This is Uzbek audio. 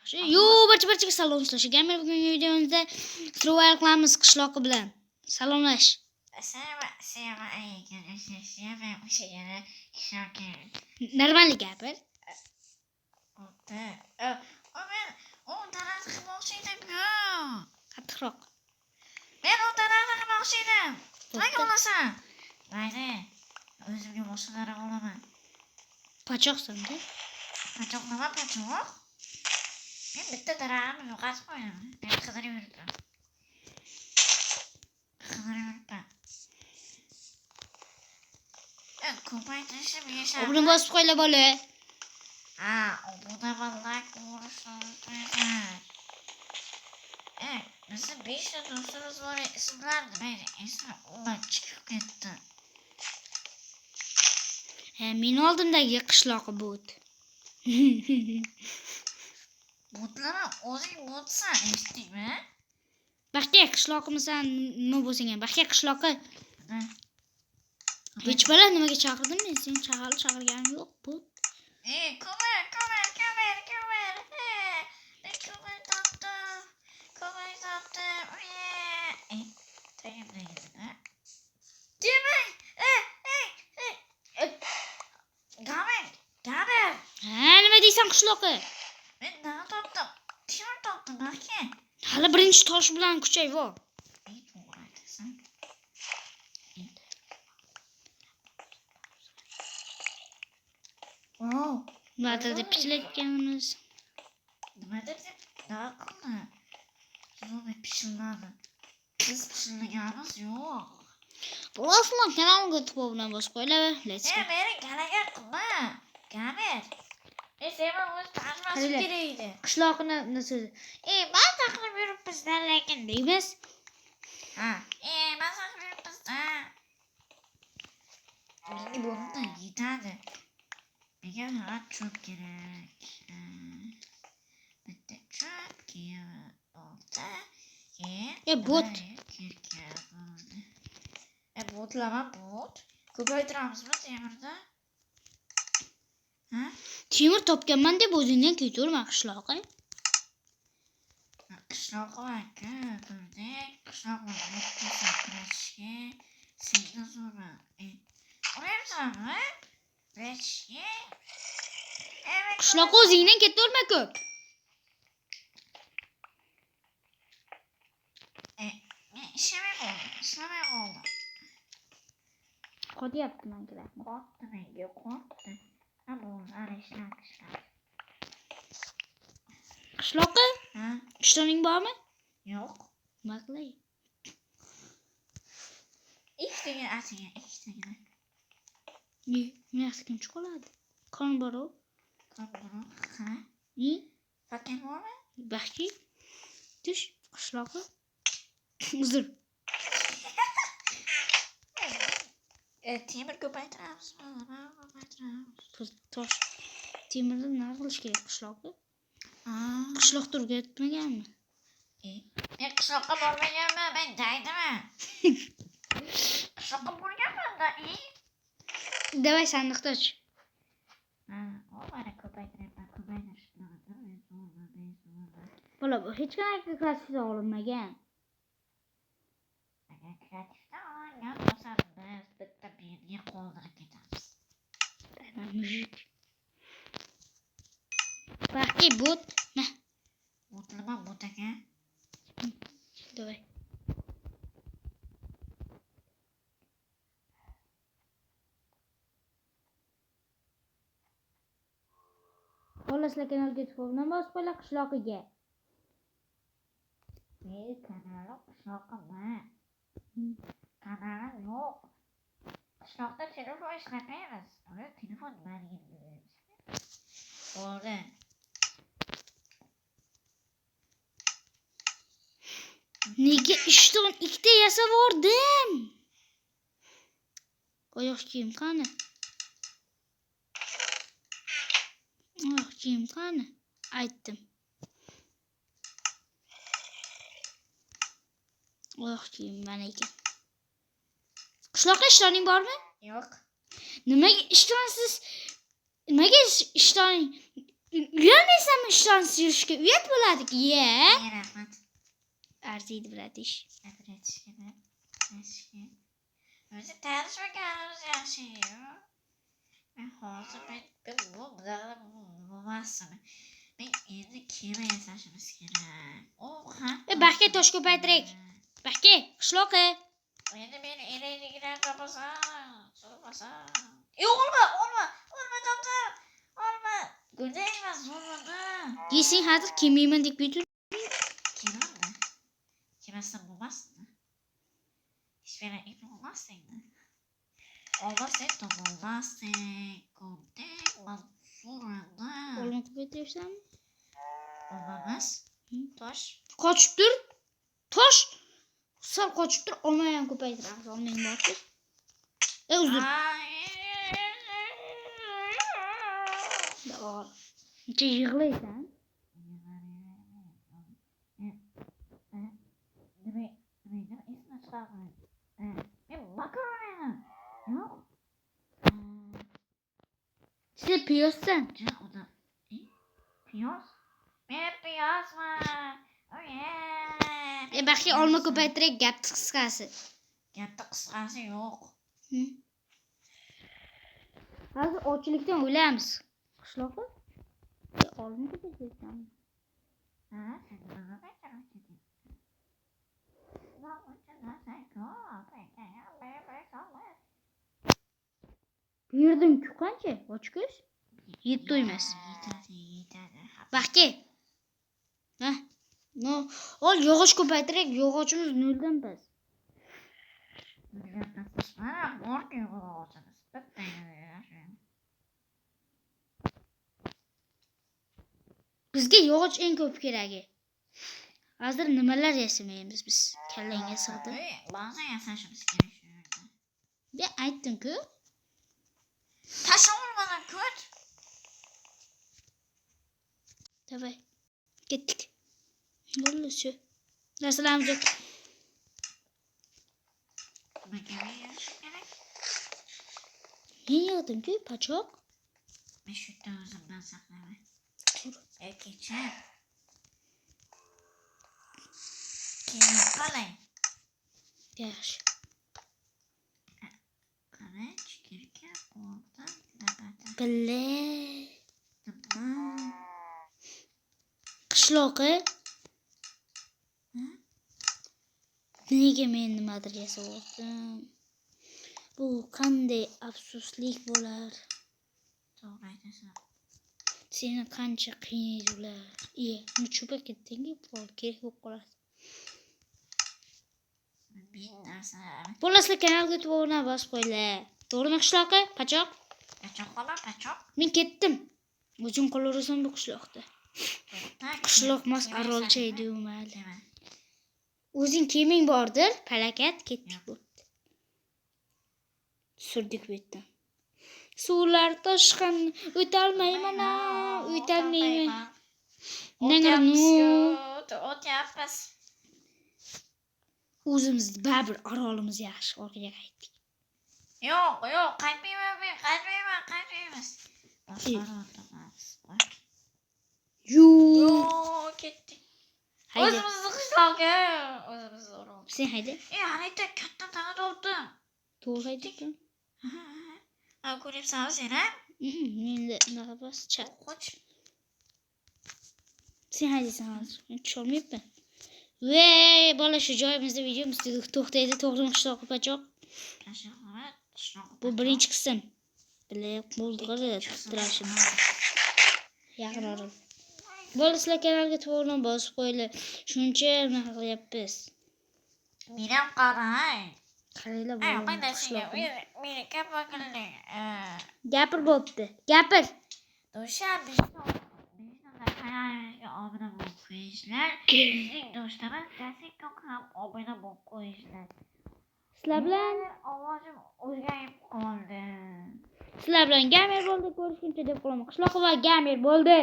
yaxshi. Yo, barcha salomlash. Gamer bugungi videomizda survival qilamiz qishloqi bilan. Salomlash. Assalomu alaykum. Normal gapir. O daraxtni qilmoqchi edim. Qattiqroq. Men o daraxtni qilmoqchi edim. Nega olasan? Mayli. O'zimga boshqa daraxt olaman. Pachoqsan-da. Pachoq. Men bitta daraxtni yo'qotib qo'yaman. Men qidirib yuribman. Ko'paytirishim yashab. Obuna bosib qo'yla bola. Obuna like urishni. Bizim 5 ta do'stimiz bor, ismlar nima? Ismi ular chiqib ketdi. Men oldimdagi qishloqi bot. Botlarni o'zing botsan, eshitdingmi? Baxtga qishloqimisan nima bo'lsang ham. Baxtga qishloqi. Hech bola nimaga chaqirdim men? Seni chaqirganim yo'q, bot. Ko'mir. Gaber. Nima deysan qishloqi? Men nima topdim? Temir topdim, balki. Hali birinchi tosh bilan kuchayvo. Nimadir deb pichlayotganimiz. Nimadir deb naqilni. Zo'rni pichiladi. Biz pichillaganimiz yo'q. Bo'lsin, kanalga tubo bilan bosib qo'ylar. Let's go. Meni galaga qilma. Gaber. Sen o'z tashmasim kerak edi. Qishloqni nasıl? Ben taqlib yuribmizdan lekin deymiz. Ben taqlib yuribmizdan. Menga bo'ldi, yetadi. Menga faqat cho'p kerak. Bitta cho'p kerak. Bot. Bot. Ko'paytiramizmi temirda? Temir topganman deb o'zingdan keturma qishloqi. Qishloqi aka, ko'rdik. Qishloqni sakrashga seni zo'rma. O'rayapsanmi? Qishloqi o'zingdan keturma ko'p. Ishlamay qoldi. Qo'dyapti menga. Qo'rqdi. Qishloqi? Ishtoning bormi? Yo'q. Nima qilay? Ikkitaga atiga. Yaxshi kim chiqoladi? Qon bor-ku. Fakin bormi? Baxti. Tush, qishloqi. Uzr. Temir ko'paytiramiz. Tosh. Temirni nima qilish kerak qishloqi? Qishloqda o'rgatmaganmi? Men qishloqqa bormaganman, men daydimi? Qishloqqa borganman-da. Davay sandiqda och. Mana ko'paytiryapman. Bola, hech qanaqa klassifikatsiya olinmagan. Bitta birga qoldirib ketamiz. Mujik. Baxti bot. Nima bot aka? Davay. Xo'laslar kanalga tuboqni bosib qo'ylar qishloqiga. Kanalim qishloqimi? Kanalim yo'q. Qishloqda telefon ishlamaymiz. Telefon nimaligini bo'ldi. Nega ishton ikkita yasab oldim? Oyoq kiyim qani? Oyoq kiyim qani? Aytdim. Oyoq kiyim mana ekan. Qishloqda ishtoning bormi? Yo'q. Nimaga ishtonsiz? Nimaga ishtoning Uyalmaysanmi ishlarni yurishga? Uyat bo'ladi-ku, ye. Rahmat. Arziydi bratish. O'zi tanishmaganimiz yaxshi-yu. Men hozir bu bo'lmasmi? Men endi kema yasashimiz kerak. Baxka tosh ko'paytirak. Baxka, qishloqi. Endi men elayligidan so'rmasam. Olma, doktor. Olma. Gulday emas, bo'lmadi. Yesang hozir kemayman deb yutib. Kemadimi? Kemasdan bo'lmasmi? Hech bir ip olmasdingmi? Olmasang topolmasding. Gulday so'radi. Olma ko'paytiryapsanmi? Olmamas. Tosh. Qochib tur. Tosh. Sal qochib tur, olmani ham ko'paytiramiz. Olmang borchi. Uzr. Necha yig'laysan? Sen piyozsan. Piyoz? Men piyozman. Baxka olma ko'paytirak, gap qisqasi. Gapda qisqasi yo'q. Hozir ochlikdan o'lamiz. Qishloqi? Olma ko'paytirsan. Berdim-ku qancha? Ochko'z? Yeb to'ymas. Yetadi. Baxka. Ha? No, ol yog'och ko'paytirak, yog'ochimiz noldan past. Mana borku yog'ochimiz. Bizga yog'och eng ko'p keragi. Hozir nimalar yasamaymiz biz? Kallangga sig'di. Ba'zan yasashimiz kerak shu yerda. Ben aytdim-ku. Tashlab olmadan ko't. Davay. Ketdik. Bo'ldi shu. Narsalarimiz yo'q. Nimaga yashash kerak? Men yig'dim-ku, pachoq. Men shu yerda o'zimdan saqlayman. Tur. Kecha. Keyin qalay. Yaxshi. Qalay, chikirka, qo'rqdan, labata. Billa. Nima? Qishloqi. Nega men nimadir yasayaptim? Bu qanday afsuslik bo'lar? To'g'ri aytasan. Seni qancha qiynaydi ular. Uni cho'pa ketdingki, kerak bo'lib qoladi. Bir narsa. Bo'lmasa kanalga to'g'ri bosib qo'yinglar. To'g'rimi qishloqi? Pachoq. Pachoq. Men ketdim. O'zing qolaverasan bu qishloqda. Qishloq mas arolcha edi u mayli. O'zing keming bordir, palakat ketdik bo'pti. Surdik bu yerdan. Suvlar toshqin, o'tolmayman, o'tolmayman. O'tyapmiz. O'zimizni baribir orolimiz yaxshi, orqaga qaytdik. Yo'q, qaytmaymiz. Yo'q, ketdik. Haydi. O'zimizni qishloqqa, o'zimizni orol. Sen hayda. Hayda, katta tana topdim. To'g'ri haydading. Ko'ryapsanmi sen, ha? Menda unaqa bas chat. Qoch. Sen haydasan hozir. Men tusholmayapman. Voy, bola shu joyimizda videomiz to'xtaydi, to'g'rimi qishloq pachoq? Bu birinchi qism. Bilay, bo'ldi qilib yaqin orol. Bo'ldi, sizlar kanalga to'g'ri bosib qo'yinglar. Shuncha nima qilyapmiz. Men ham qarang. Qaranglar bo'ldi. Meni kapakilning. Gapir bo'pti. Gapir. Dushanbe kanalga obuna bo'lib qo'yinglar. Bizning do'stlarimiz Jasiko ham obuna bo'lib qo'yinglar. Sizlar bilan ovozim o'zgarib qoldi. Sizlar bilan gamer bo'ldi, ko'rishguncha deb qolaman. Qishloq va gamer bo'ldi.